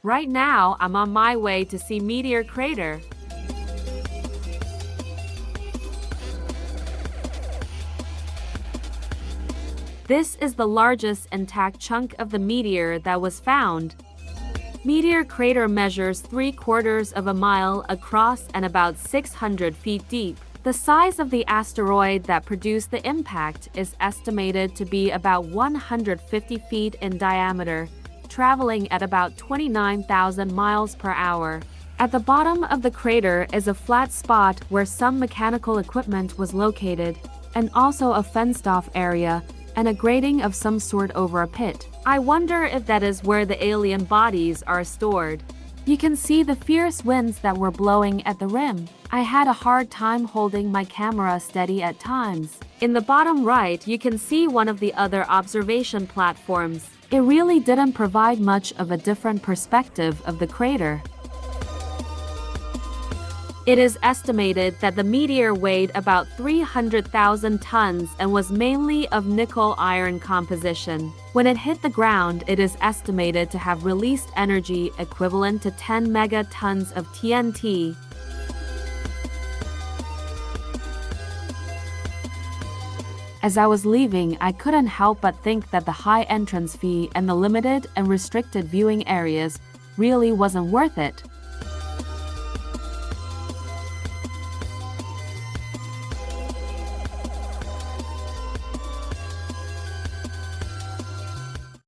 Right now, I'm on my way to see Meteor Crater. This is the largest intact chunk of the meteor that was found. Meteor Crater measures 3/4 of a mile across and about 600 feet deep. The size of the asteroid that produced the impact is estimated to be about 150 feet in diameter, traveling at about 29,000 miles per hour. At the bottom of the crater is a flat spot where some mechanical equipment was located, and also a fenced-off area and a grating of some sort over a pit. I wonder if that is where the alien bodies are stored. You can see the fierce winds that were blowing at the rim. I had a hard time holding my camera steady at times. In the bottom right, you can see one of the other observation platforms. It really didn't provide much of a different perspective of the crater. It is estimated that the meteor weighed about 300,000 tons and was mainly of nickel-iron composition. When it hit the ground, it is estimated to have released energy equivalent to 10 megatons of TNT. As I was leaving, I couldn't help but think that the high entrance fee and the limited and restricted viewing areas really wasn't worth it.